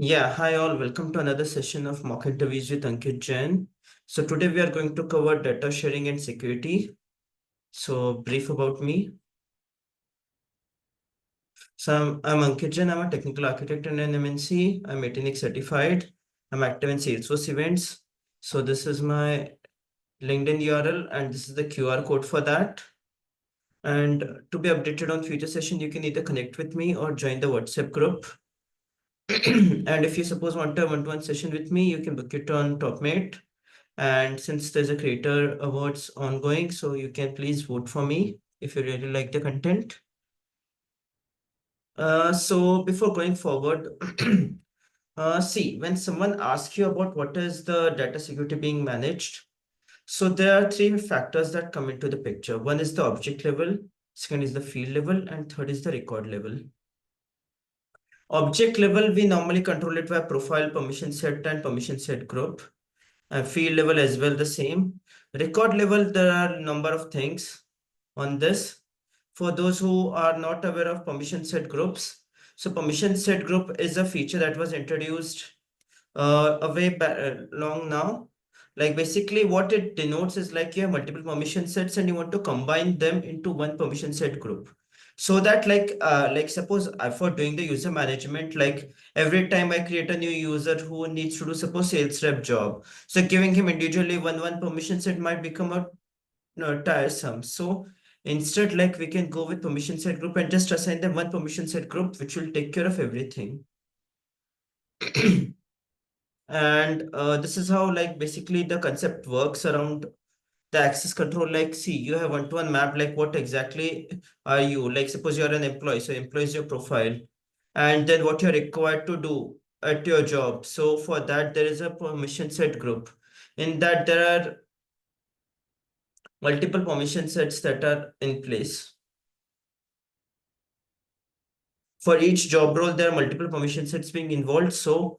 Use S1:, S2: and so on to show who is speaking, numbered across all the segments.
S1: Yeah, hi all. Welcome to another session of mock interviews with Ankit Jain. So today we are going to cover data sharing and security. So brief about me. So I'm Ankit Jain. I'm a technical architect in an MNC. I'm 18x certified. I'm active in Salesforce events. So this is my LinkedIn URL and this is the QR code for that. And to be updated on future session, you can either connect with me or join the WhatsApp group. And if you suppose want a one-to-one session with me, you can book it on TopMate. And since there's a creator awards ongoing, so you can please vote for me if you really like the content. So before going forward, see, when someone asks you about what is the data security being managed, so there are three factors that come into the picture. One is the object level, second is the field level, and third is the record level. Object level, we normally control it by profile, permission set, and permission set group. Field level as well the same. Record level, there are number of things on this. For those who are not aware of permission set groups, so permission set group is a feature that was introduced a way back, long now. Like basically what it denotes is like you have multiple permission sets and you want to combine them into one permission set group. So that like suppose for doing the user management, like every time I create a new user who needs to do suppose sales rep job, so giving him individually one permission set might become a tiresome. So instead, like we can go with permission set group and just assign them one permission set group, which will take care of everything. And this is how like basically the concept works around the access control. Like see, you have one-to-one map, like what exactly are you? Like suppose you're an employee, so employee is your profile, and then what you're required to do at your job. So for that, there is a permission set group. In that, there are multiple permission sets that are in place. For each job role, there are multiple permission sets being involved. So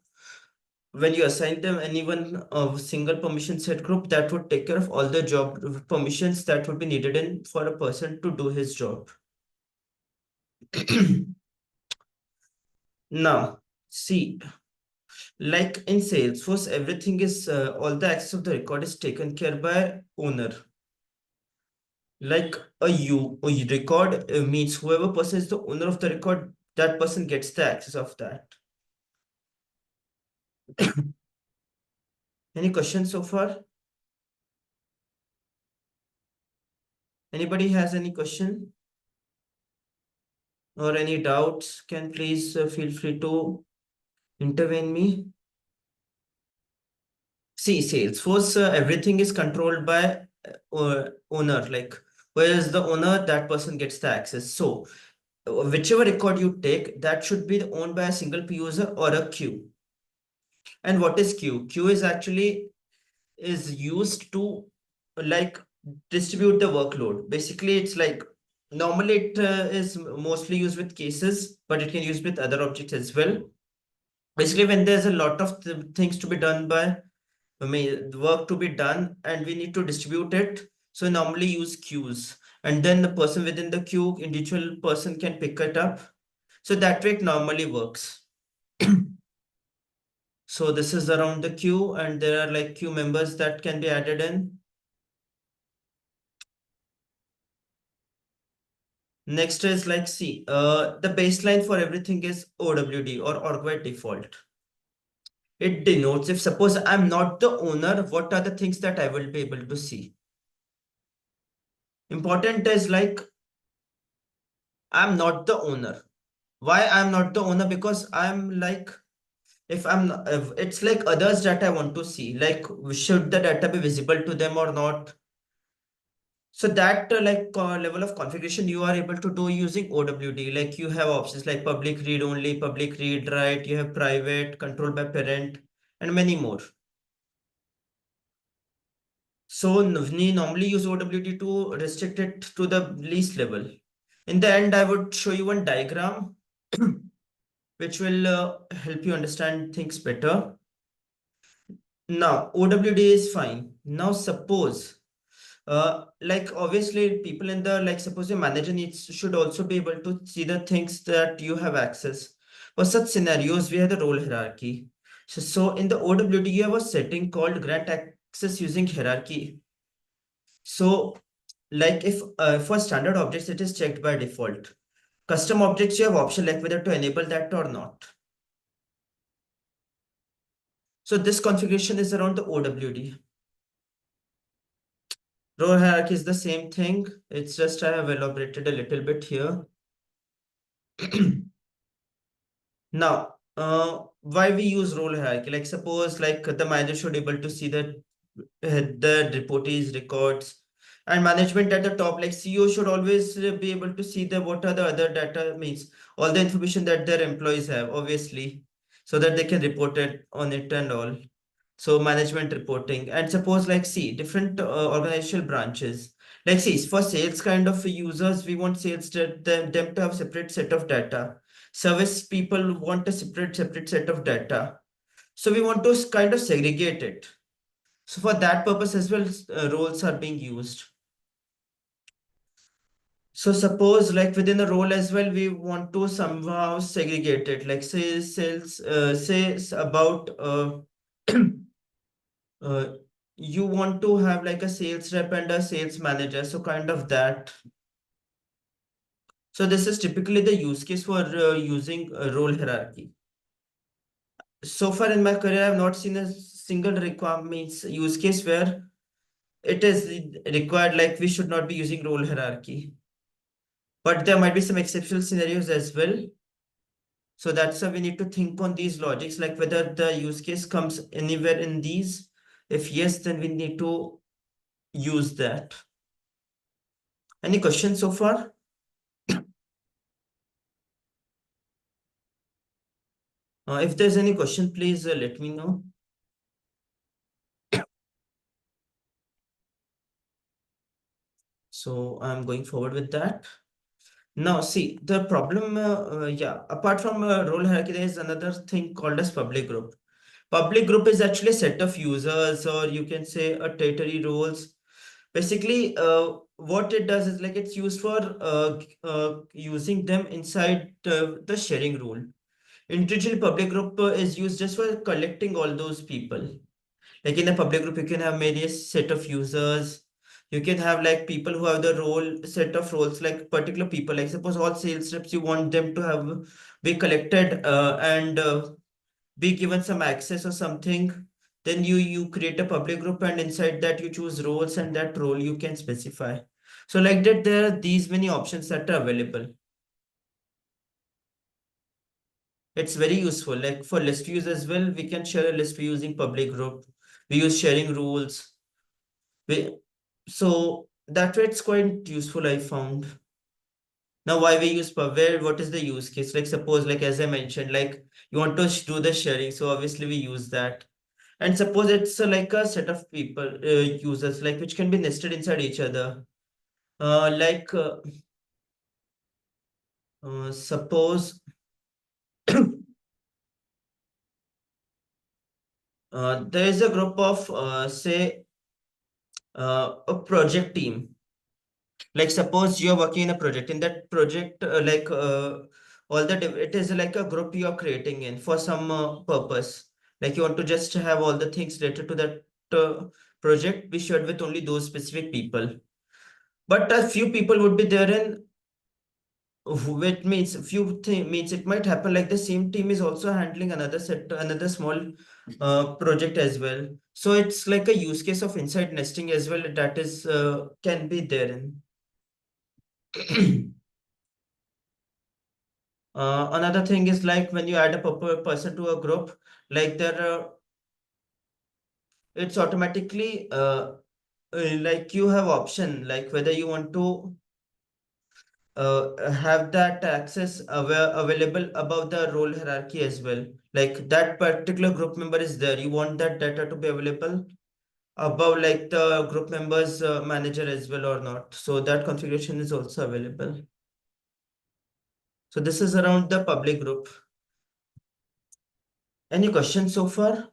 S1: when you assign them any one single permission set group, that would take care of all the job permissions that would be needed in for a person to do his job. Now, see, like in Salesforce, everything is all the access of the record is taken care by owner. Like a record means whoever person is the owner of the record, that person gets the access of that. Any questions so far? Anybody has any question or any doubts? Can please feel free to intervene me. See, Salesforce, everything is controlled by owner. Like, where is the owner? That person gets the access. So, whichever record you take, that should be owned by a single P user or a queue. And what is queue? Queue is actually is used to like distribute the workload. Basically, it's like normally it is mostly used with cases, but it can use with other objects as well. Basically, when there's a lot of things to be done by the work to be done and we need to distribute it, so normally use queues, and then the person within the queue, individual person can pick it up. So that way it normally works. So this is around the queue, and there are like queue members that can be added in. Next is like see, the baseline for everything is OWD or org by default. It denotes if suppose I'm not the owner, what are the things that I will be able to see. Important is like I'm not the owner. Why I'm not the owner? Because I'm like if it's like others that I want to see, like should the data be visible to them or not? So that level of configuration you are able to do using OWD. Like you have options like public read only, public read write, you have private, controlled by parent, and many more. So we normally use OWD to restrict it to the least level. In the end, I would show you one diagram which will help you understand things better. Now, OWD is fine. Now, suppose, like obviously people in the, like suppose your manager needs, should also be able to see the things that you have access. For such scenarios, we have the role hierarchy. So in the OWD, you have a setting called grant access using hierarchy. So like if for standard objects, it is checked by default. Custom objects, you have option like whether to enable that or not. So this configuration is around the OWD. Role hierarchy is the same thing. It's just I have elaborated a little bit here. Now, why we use role hierarchy? Like suppose like the manager should able to see the reportees records and management at the top, like CEO should always be able to see the what are the other data means all the information that their employees have, obviously, so that they can report it on it and all. So management reporting, and suppose like see different organizational branches. Like see for sales kind of users, we want sales them to have separate set of data. Service people want a separate set of data. So we want to kind of segregate it. So for that purpose as well, roles are being used. So suppose like within a role as well, we want to somehow segregate it. Like say sales, about uh, you want to have like a sales rep and a sales manager. So kind of that. So this is typically the use case for using a role hierarchy. So far in my career, I have not seen a single requirements use case where it is required like we should not be using role hierarchy. But there might be some exceptional scenarios as well. So that's why we need to think on these logics, like whether the use case comes anywhere in these. If yes, then we need to use that. Any questions so far? If there's any question, please let me know. So I'm going forward with that. Now, see, the problem, yeah, apart from role hierarchy, there is another thing called as public group. Public group is actually a set of users, or you can say a territory roles. Basically, what it does is like it's used for using them inside the sharing rule. Individual public group is used just for collecting all those people. Like in a public group, you can have various set of users. You can have like people who have the role set of roles, like particular people. Like suppose all sales reps, you want them to have be collected and be given some access or something. Then you create a public group, and inside that you choose roles, and that role you can specify. So like that, there are these many options that are available. It's very useful. Like for list views as well, we can share a list view using public group. We use sharing rules. We, so that way it's quite useful, I found. Now, why we use where what is the use case? Like suppose, like as I mentioned, like you want to do the sharing, so obviously we use that. And suppose it's like a set of people, users, like which can be nested inside each other. Like suppose there is a group of say a project team. Like suppose you're working in a project. In that project, all the it is like a group you're creating in for some purpose. Like you want to just have all the things related to that project be shared with only those specific people. But a few people would be there in which means few thing means it might happen like the same team is also handling another small project as well. So it's like a use case of inside nesting as well that is can be there in. Another thing is like when you add a person to a group, like there, it's automatically like you have option like whether you want to have that access available above the role hierarchy as well. Like that particular group member is there, you want that data to be available above like the group members manager as well or not. So that configuration is also available. So this is around the public group. Any questions so far?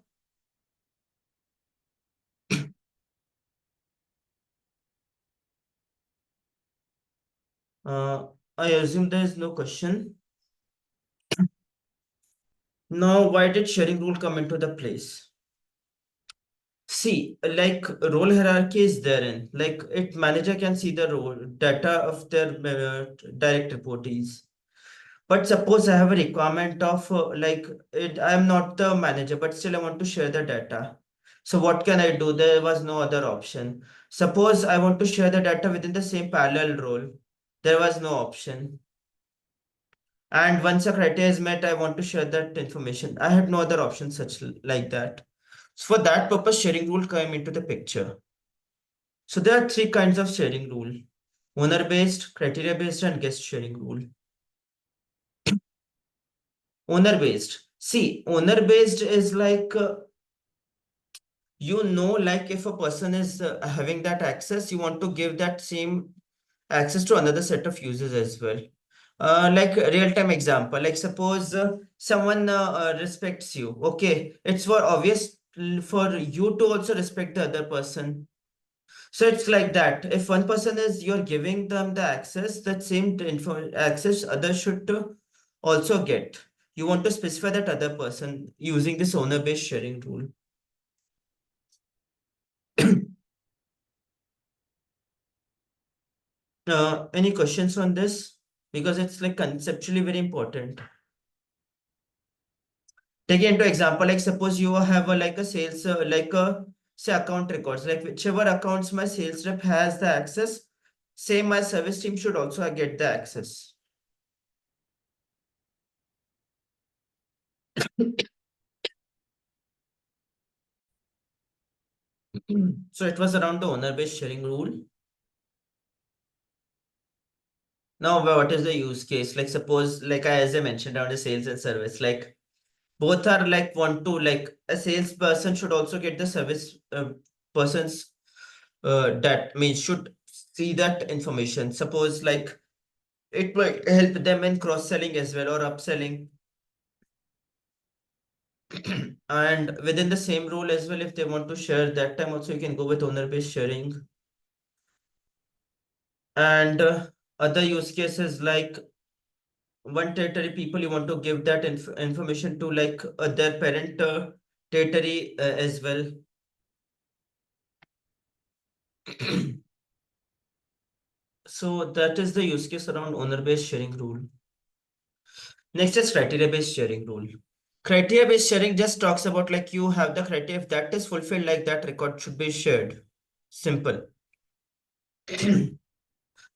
S1: Uh, I assume there is no question. Now, why did sharing rule come into the place? See, like role hierarchy is therein. Like it manager can see the role data of their direct reportees. But suppose I have a requirement of I am not the manager, but still I want to share the data. So what can I do? There was no other option. Suppose I want to share the data within the same parallel role. There was no option. And once a criteria is met, I want to share that information. I had no other option such like that. So for that purpose, sharing rule came into the picture. So there are three kinds of sharing rule: owner-based, criteria-based, and guest sharing rule. Owner-based. See, owner-based is like like if a person is having that access, you want to give that same access to another set of users as well. Like real-time example, like suppose someone respects you. Okay, it's for obvious for you to also respect the other person. So it's like that. If one person is you're giving them the access, that same info access others should also get. You want to specify that other person using this owner-based sharing rule. Any questions on this? Because it's like conceptually very important. Take into example, like suppose you have a like a sales like a say account records, like whichever accounts my sales rep has the access, same my service team should also get the access. So it was around the owner-based sharing rule. Now, what is the use case? Like suppose, as I mentioned around the sales and service, like both are like want to like a salesperson should also get the service person's that means should see that information. Suppose like it might help them in cross-selling as well or upselling. And within the same role as well, if they want to share that time also, you can go with owner-based sharing. And other use cases like one territory people, you want to give that information to like their parent territory as well. So that is the use case around owner-based sharing rule. Next is criteria-based sharing rule. Criteria-based sharing just talks about like you have the criteria, if that is fulfilled, like that record should be shared. Simple.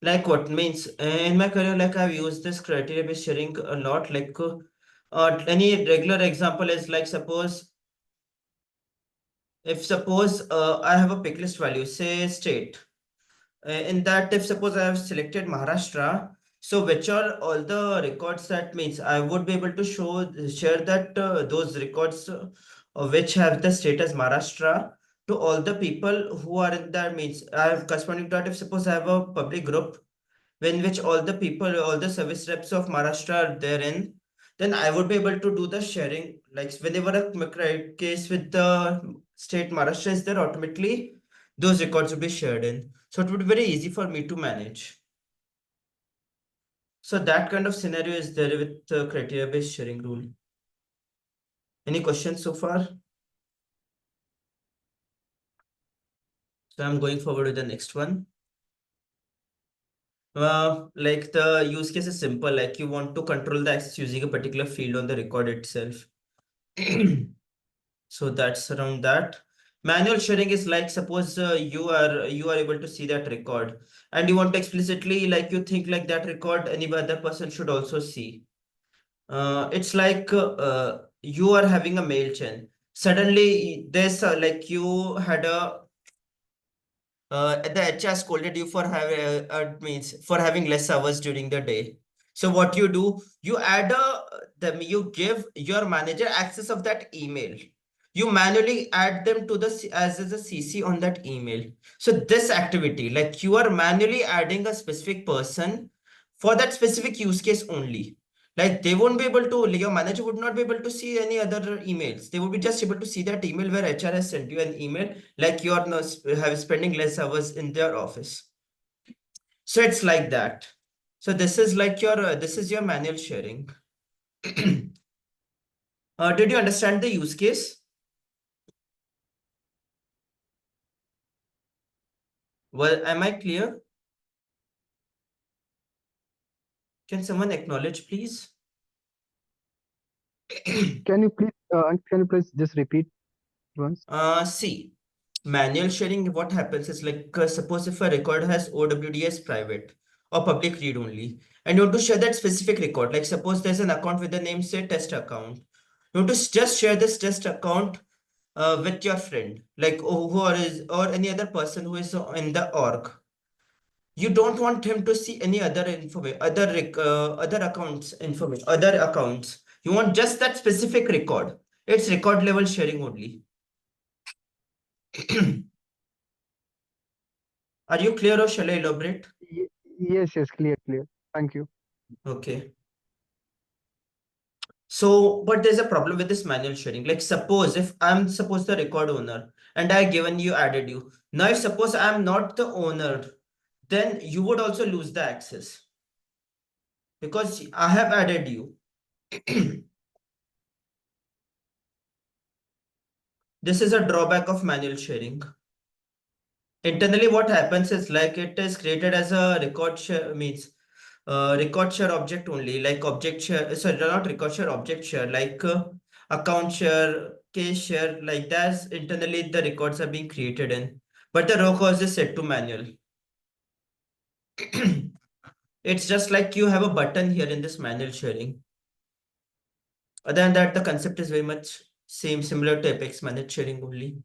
S1: Like what means in my career, like I've used this criteria-based sharing a lot. Like any regular example is like suppose if suppose I have a pick list value, say state. In that, if suppose I have selected Maharashtra, so which are all the records that means I would be able to share that those records which have the status Maharashtra to all the people who are in that means I have corresponding to that. If suppose I have a public group in which all the people, all the service reps of Maharashtra are therein, then I would be able to do the sharing. Like whenever a case with the state Maharashtra is there, automatically those records will be shared in. So it would be very easy for me to manage. So that kind of scenario is there with the criteria-based sharing rule. Any questions so far? So I'm going forward with the next one. Like the use case is simple, like you want to control the access using a particular field on the record itself. So that's around that. Manual sharing is like suppose you are able to see that record and you want to explicitly like you think like that record any other person should also see. It's like you are having a mail chain. Suddenly there's like you had a the HR scolded you for having means for having less hours during the day. So what you do, you add you give your manager access of that email. You manually add them to the as a CC on that email. So this activity, like you are manually adding a specific person for that specific use case only. Like they won't be able to, your manager would not be able to see any other emails. They would be just able to see that email where HR has sent you an email, like you are now have spending less hours in their office. So it's like that. So this is like your this is your manual sharing. Did you understand the use case? Well, am I clear? Can someone acknowledge, please?
S2: Can you please just repeat once?
S1: See, manual sharing, what happens is like, suppose if a record has OWD as private or public read only, and you want to share that specific record, like suppose there's an account with the name, say, test account. You want to just share this test account with your friend, like or any other person who is in the org. You don't want him to see any other information, other accounts information, other accounts. You want just that specific record. It's record level sharing only. Are you clear or shall I elaborate?
S2: Yes, clear. Thank you.
S1: Okay. So, but there's a problem with this manual sharing. Like, suppose if I'm suppose the record owner and I given you added you. Now, if suppose I'm not the owner, then you would also lose the access because I have added you. This is a drawback of manual sharing. Internally, what happens is like it is created as a record share means record share object only, like object share, sorry, not record share, object share, like account share, case share, like that's internally the records are being created in. But the row cause is set to manual. It's just like you have a button here in this manual sharing. Other than that, the concept is very much similar to Apex managed sharing only.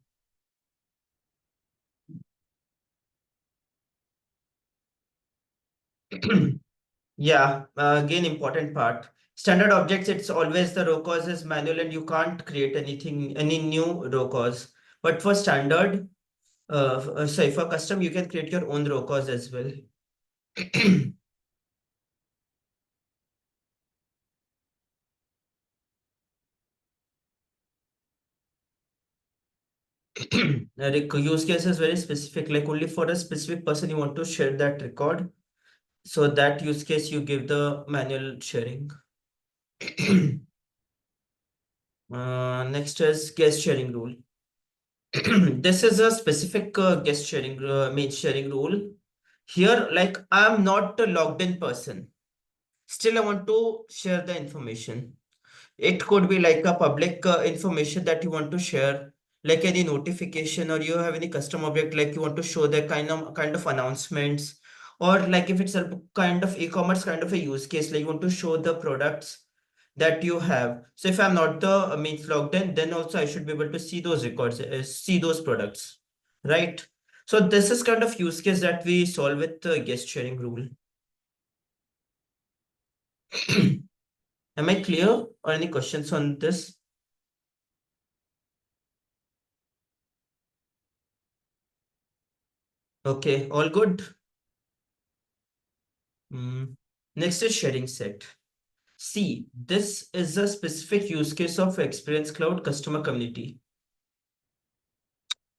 S1: Yeah, again, important part. Standard objects, it's always the row cause is manual and you can't create anything, any new row cause. But for standard, sorry, for custom, you can create your own row cause as well. Use case is very specific, like only for a specific person you want to share that record. So that use case you give the manual sharing. Next is guest sharing rule. This is a specific guest sharing main sharing rule. Here, like I'm not a logged in person. Still, I want to share the information. It could be like a public information that you want to share, like any notification, or you have any custom object, like you want to show the kind of announcements, or like if it's a kind of e-commerce kind of a use case, like you want to show the products that you have. So if I'm not the means logged in, then also I should be able to see those records, see those products, right? So this is kind of use case that we solve with the guest sharing rule. Am I clear or any questions on this? Okay, all good. Mm. Next is sharing set. See, this is a specific use case of Experience Cloud customer community.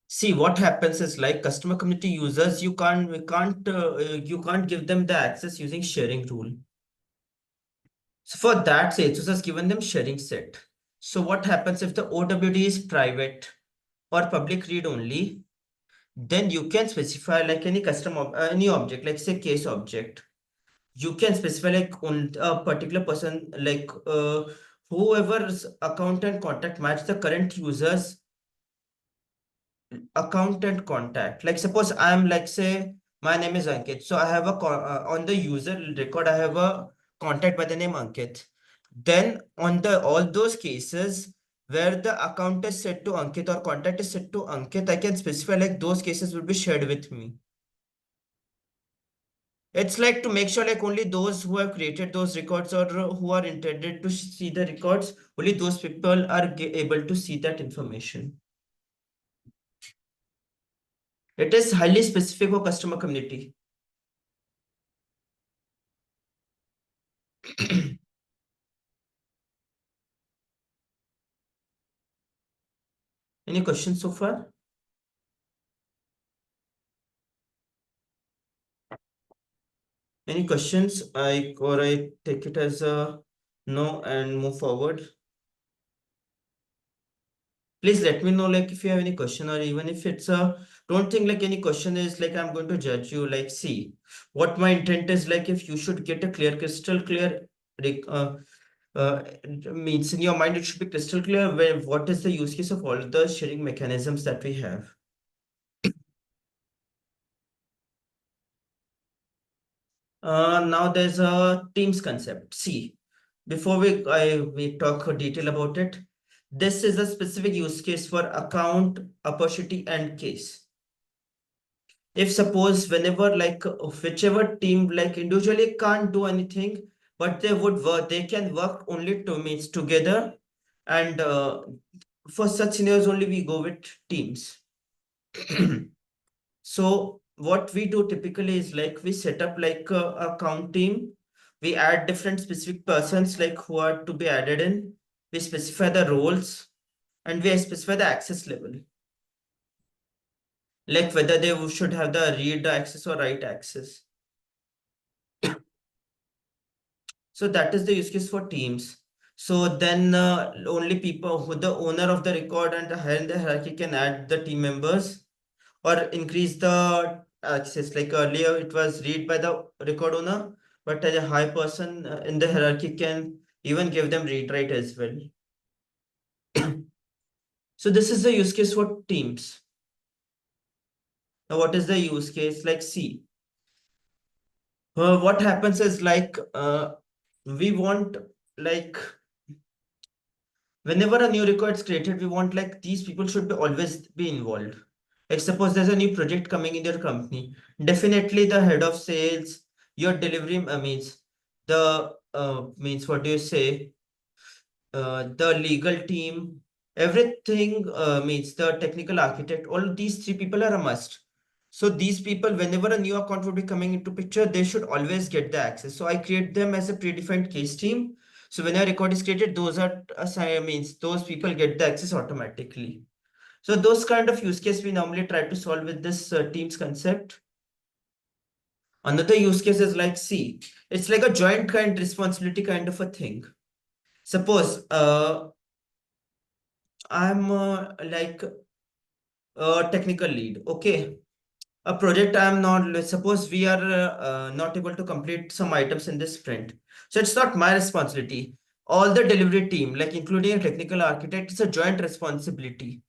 S1: See, what happens is like customer community users, you can't give them the access using sharing rule. So for that, Salesforce has given them sharing set. So what happens if the OWD is private or public read only? Then you can specify like any any object, like say case object. You can specify like on a particular person, like whoever's account and contact match the current user's account and contact. Like suppose I'm like say my name is Ankit, so I have on the user record I have a contact by the name Ankit. Then on the all those cases where the account is set to Ankit or contact is set to Ankit, I can specify like those cases will be shared with me. It's like to make sure like only those who have created those records or who are intended to see the records, only those people are able to see that information. It is highly specific for customer community. Any questions so far? Any questions? I take it as a no and move forward. Please let me know like if you have any question, or even if it's a, don't think like any question is like I'm going to judge you. Like, see, what my intent is, like if you should get a clear, crystal clear, like, means in your mind it should be crystal clear where what is the use case of all the sharing mechanisms that we have. Now there's a Teams concept. See, before we talk a detail about it, this is a specific use case for account, opportunity, and case. If suppose whenever like whichever team like individually can't do anything, but they would work, they can work only two means together, and for such scenarios only we go with teams. So what we do typically is like we set up like a count team. We add different specific persons like who are to be added in. We specify the roles and we specify the access level, like whether they should have the read access or write access. So that is the use case for teams. So then only people who the owner of the record and the higher in the hierarchy can add the team members or increase the access. Like earlier, it was read by the record owner, but a high person in the hierarchy can even give them read write as well. So this is the use case for teams. Now, what is the use case? Like, see, what happens is like we want like whenever a new record is created, we want like these people should be always be involved. Like suppose there's a new project coming in your company, definitely the head of sales, your delivery means the means what do you say? The legal team, everything means the technical architect. All of these three people are a must. So these people, whenever a new account will be coming into picture, they should always get the access. So I create them as a predefined case team. So when a record is created, those are assigned means those people get the access automatically. So those kind of use case we normally try to solve with this teams concept. Another use case is like, see, it's like a joint kind responsibility kind of a thing. Suppose I'm like a technical lead. Okay. A project I'm not, let's suppose we are not able to complete some items in this sprint. So it's not my responsibility. All the delivery team, like including a technical architect, it's a joint responsibility.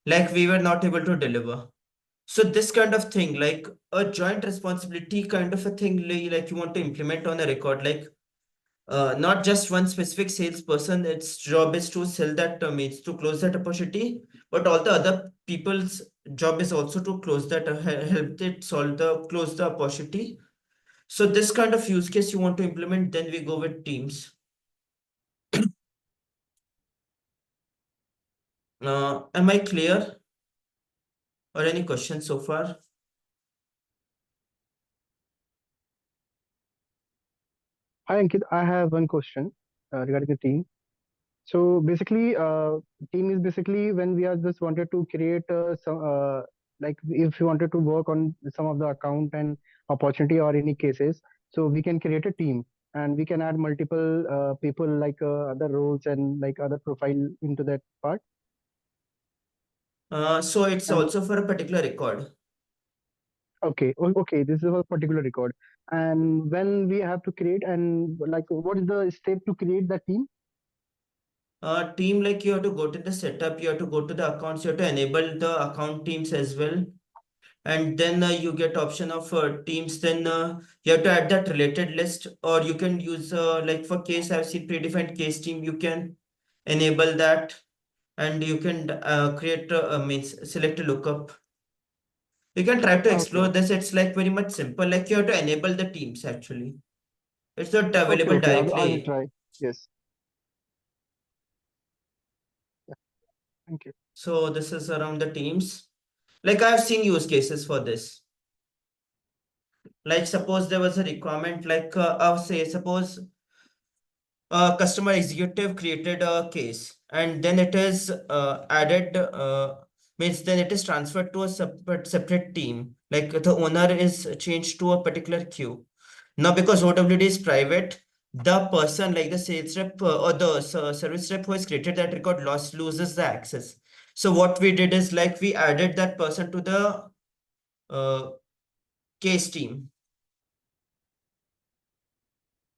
S1: Like we were not able to deliver. So this kind of thing, like a joint responsibility kind of a thing, like you want to implement on a record, like not just one specific salesperson, its job is to sell that means to close that opportunity, but all the other people's job is also to close that, help it solve the close the opportunity. So this kind of use case you want to implement, then we go with teams. Am I clear? Or any questions so far?
S2: Hi, Ankit. I have one question regarding the team. So basically, team is basically when we are just wanted to create some like if you wanted to work on some of the account and opportunity or any cases, so we can create a team and we can add multiple people like other roles and like other profile into that part.
S1: So it's
S2: And
S1: also for a particular record.
S2: okay, okay, this is a particular record. And when we have to create and like what is the step to create the team?
S1: Team, like you have to go to the setup, you have to go to the accounts, you have to enable the account teams as well. And then you get option of teams, then you have to add that related list, or you can use like for case I've seen predefined case team, you can enable that, and you can create means select a lookup. You can try to explore
S2: Okay,
S1: this. It's like very much simple, like you have to enable the teams actually. It's not
S2: okay,
S1: available
S2: okay. I will
S1: directly.
S2: try. Yes. Yeah. Thank you.
S1: So this is around the teams. Like I've seen use cases for this. Like suppose there was a requirement, like I'll say suppose a customer executive created a case and then it is added means then it is transferred to a separate team, like the owner is changed to a particular queue. Now because OWD is private, the person like the sales rep or the service rep who has created that record loses the access. So what we did is like we added that person to the uh, case team.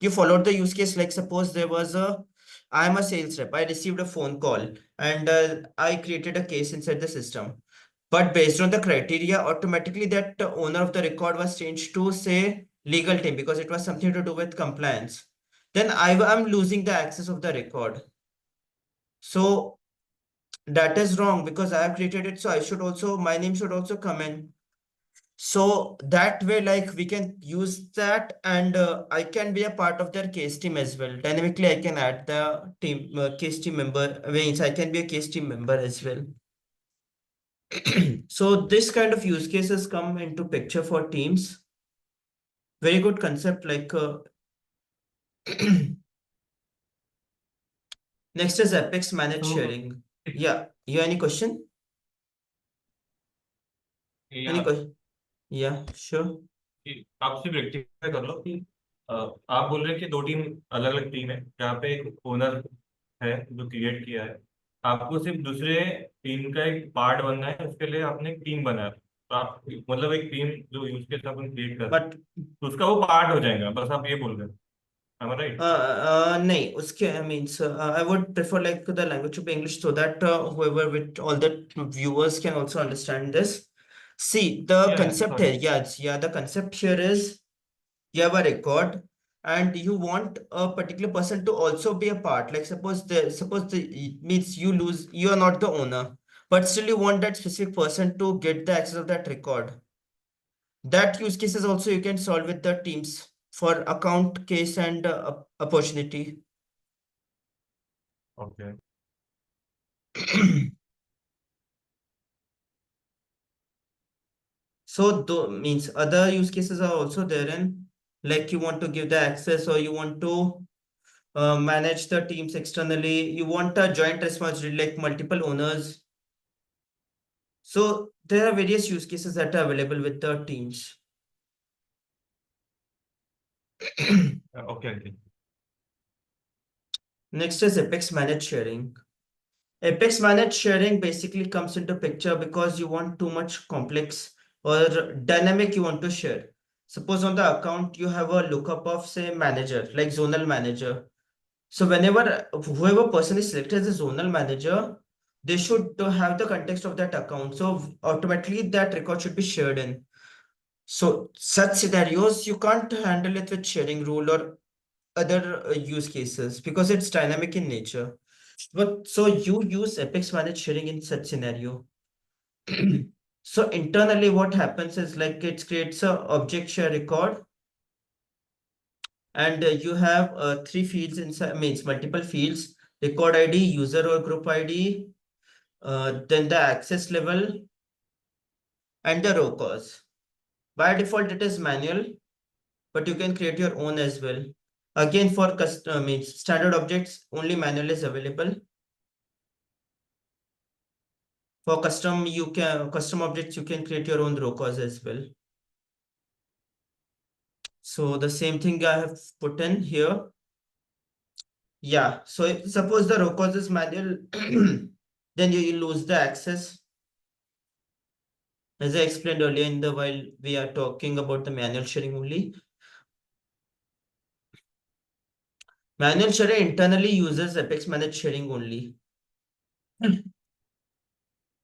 S1: You followed the use case. Like suppose there was I'm a sales rep, I received a phone call, and I created a case inside the system, but based on the criteria automatically that owner of the record was changed to say legal team because it was something to do with compliance. Then I am losing the access of the record. So that is wrong because I have created it, so I should also, my name should also come in. So that way, like we can use that, and I can be a part of their case team as well. Dynamically, I can add the team case team member. Means I can be a case team member as well. So this kind of use cases come into picture for teams. Very good concept. Like next is Apex managed
S3: So,
S1: sharing. Yeah, you any question? Any
S3: या
S1: question? Yeah, sure.
S3: आप सिर्फ rectify कर लो कि आप बोल रहे हैं कि दो टीम अलग अलग टीम है जहाँ पे एक ओनर है जो क्रिएट किया है। आपको सिर्फ दूसरे टीम का एक पार्ट बनना है, उसके लिए आपने एक टीम बनाया। तो आप मतलब एक टीम जो यूज केस अपन क्रिएट कर रहे हैं
S1: But
S3: तो उसका वो पार्ट हो जाएगा, बस आप ये बोल रहे हैं। am I right?
S1: nahi, uske, I mean, so, I would prefer like the language to be English so that whoever with all the viewers can also understand this. See, the
S3: Yeah, yeah,
S1: concept here,
S3: sorry.
S1: yeah, the concept here is you have a record and you want a particular person to also be a part. Like suppose the means you lose, you are not the owner, but still you want that specific person to get the access of that record. That use cases also you can solve with the teams for account case and opportunity.
S3: Okay.
S1: So means other use cases are also there, and like you want to give the access or you want to manage the teams externally, you want a joint responsibility like multiple owners. So there are various use cases that are available with the teams.
S3: Okay, okay.
S1: Next is Apex managed sharing. Apex managed sharing basically comes into picture because you want too much complex or dynamic you want to share. Suppose on the account you have a lookup of say manager, like zonal manager. So whenever whoever person is selected as a zonal manager, they should have the context of that account. So automatically that record should be shared in. So such scenarios you can't handle it with sharing rule or other use cases because it's dynamic in nature. But so you use Apex managed sharing in such scenario. So internally what happens is like it creates a object share record, and you have three fields inside, means multiple fields: record ID, user or group ID, then the access level, and the row cause. By default it is manual, but you can create your own as well. Again, for custom means standard objects only manual is available. For custom objects you can create your own row cause as well. So the same thing I have put in here. Yeah, so suppose the row cause is manual, then you lose the access. As I explained earlier in the while we are talking about the manual sharing only. Manual sharing internally uses Apex managed sharing only.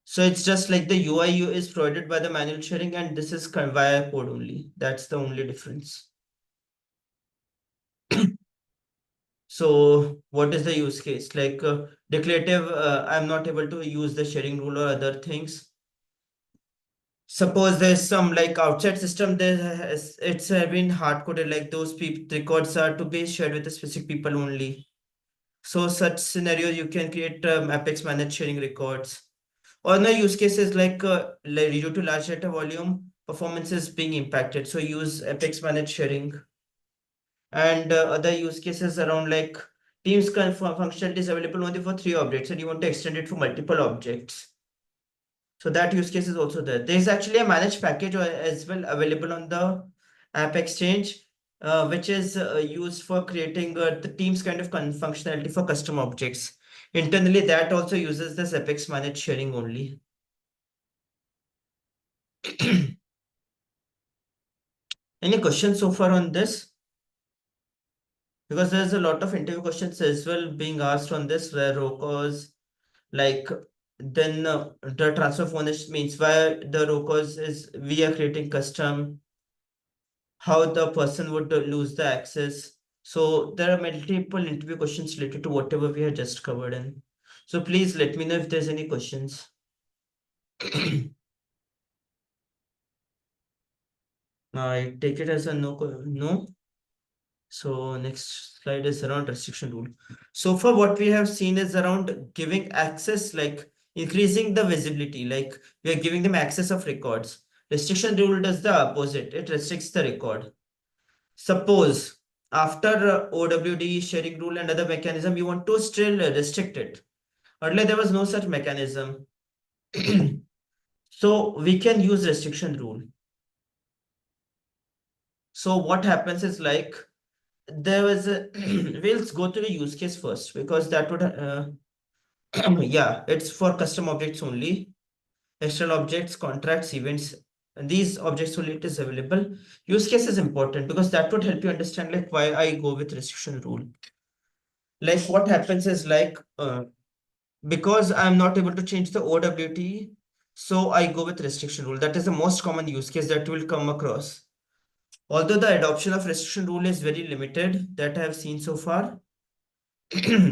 S1: So it's just like the UI is provided by the manual sharing and this is via code only. That's the only difference. So what is the use case? Like declarative, I'm not able to use the sharing rule or other things. Suppose there's some like outside system, it's been hard coded, like those people records are to be shared with the specific people only. So such scenario you can create Apex managed sharing records. Other use cases like due to large data volume, performance is being impacted. So use Apex managed sharing. And other use cases around like teams can functionality is available only for 3 objects and you want to extend it for multiple objects. So that use case is also there. There's actually a managed package as well available on the App Exchange. which is used for creating the Teams kind of functionality for custom objects. Internally, that also uses this Apex managed sharing only. Any questions so far on this? Because there's a lot of interview questions as well being asked on this, where row cause, like, then the transfer of ownership means why the row cause is we are creating custom, how the person would lose the access. So there are multiple interview questions related to whatever we have just covered in. So please let me know if there's any questions. I take it as a no, no. So next slide is around restriction rule. So far what we have seen is around giving access, like increasing the visibility, like we are giving them access of records. Restriction rule does the opposite. It restricts the record. Suppose after OWD sharing rule and other mechanism, you want to still restrict it. Earlier there was no such mechanism. So we can use restriction rule. So what happens is like there was a we'll go to the use case first because that would yeah, it's for custom objects only. External objects, contracts, events, and these objects only it is available. Use case is important because that would help you understand like why I go with restriction rule. Like what happens is like because I'm not able to change the OWT, so I go with restriction rule. That is the most common use case that will come across. Although the adoption of restriction rule is very limited that I have seen so far,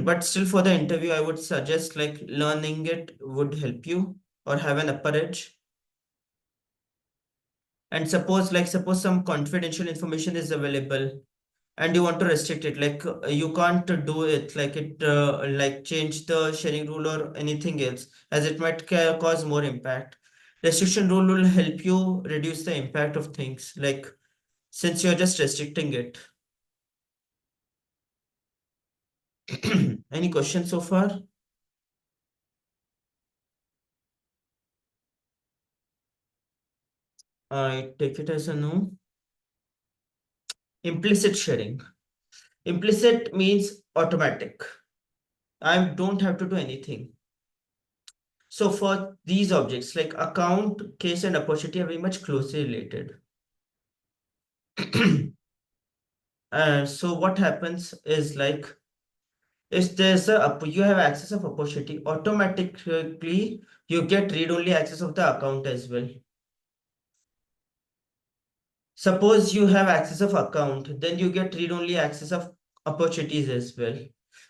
S1: but still for the interview, I would suggest like learning it would help you or have an upper edge. And suppose some confidential information is available and you want to restrict it, like you can't do it like it like change the sharing rule or anything else as it might cause more impact. Restriction rule will help you reduce the impact of things like since you're just restricting it. Any questions so far? I take it as a no. Implicit sharing. Implicit means automatic. I don't have to do anything. So for these objects, like account, case, and opportunity are very much closely related. And so what happens is like, if there's a you have access of opportunity, automatically you get read-only access of the account as well. Suppose you have access of account, then you get read-only access of opportunities as well.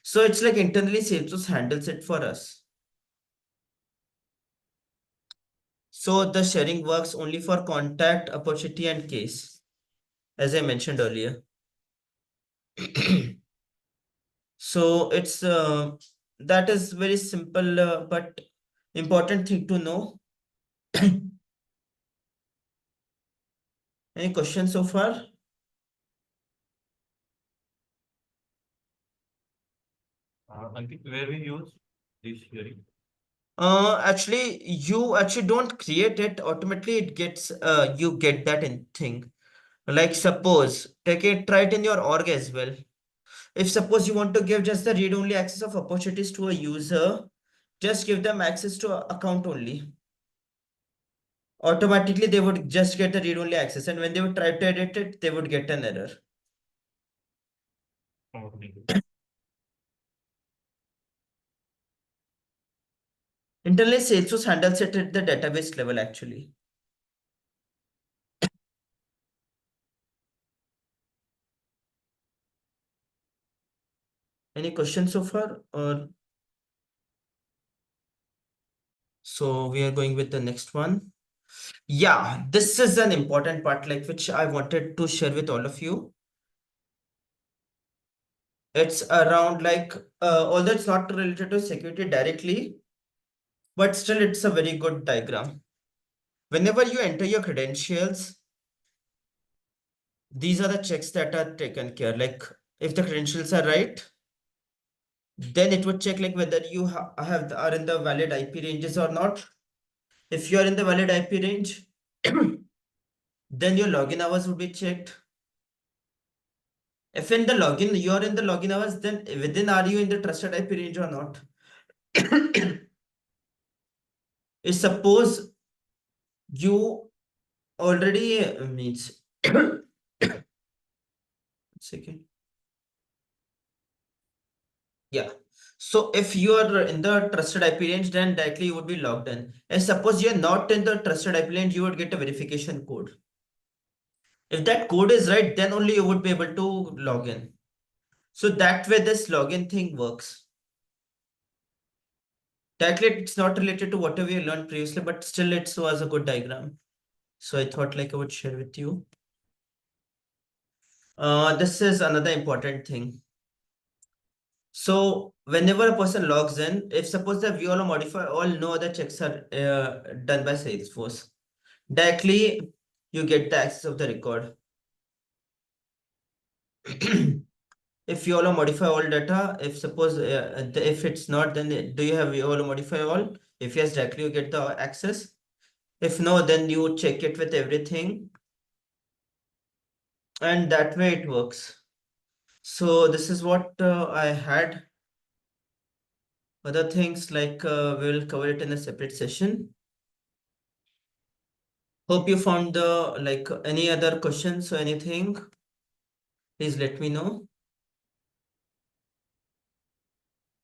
S1: So it's like internally Salesforce handles it for us. So the sharing works only for contact, opportunity, and case, as I mentioned earlier. So it's that is very simple but important thing to know. Any questions so far?
S3: Ankit, where we use this sharing?
S1: Actually, you actually don't create it automatically. It gets you get that in thing. Like suppose take it, try it in your org as well. If suppose you want to give just the read-only access of opportunities to a user, just give them access to account only. Automatically, they would just get the read-only access, and when they would try to edit it, they would get an error.
S3: Okay.
S1: Internally, Salesforce handles it at the database level actually. Any questions so far? Or so we are going with the next one. Yeah, this is an important part, like which I wanted to share with all of you. It's around like, although it's not related to security directly, but still it's a very good diagram. Whenever you enter your credentials, these are the checks that are taken care. Like if the credentials are right, then it would check like whether you are in the valid IP ranges or not. If you are in the valid IP range, then your login hours would be checked. If in the login, you are in the login hours, then within are you in the trusted IP range or not? If suppose you already means second. Yeah. So if you are in the trusted IP range, then directly you would be logged in. And suppose you're not in the trusted IP range, you would get a verification code. If that code is right, then only you would be able to log in. So that way this login thing works. Directly it's not related to whatever you learned previously, but still it was a good diagram. So I thought like I would share with you. This is another important thing. So whenever a person logs in, if suppose the view or modify all, no other checks are done by Salesforce, directly you get the access of the record. If you all modify all data, if suppose if it's not, then do you have you all modify all? If yes, directly you get the access. If no, then you check it with everything, and that way it works. So this is what I had. Other things like we'll cover it in a separate session. Hope you found the like any other questions or anything. Please let me know.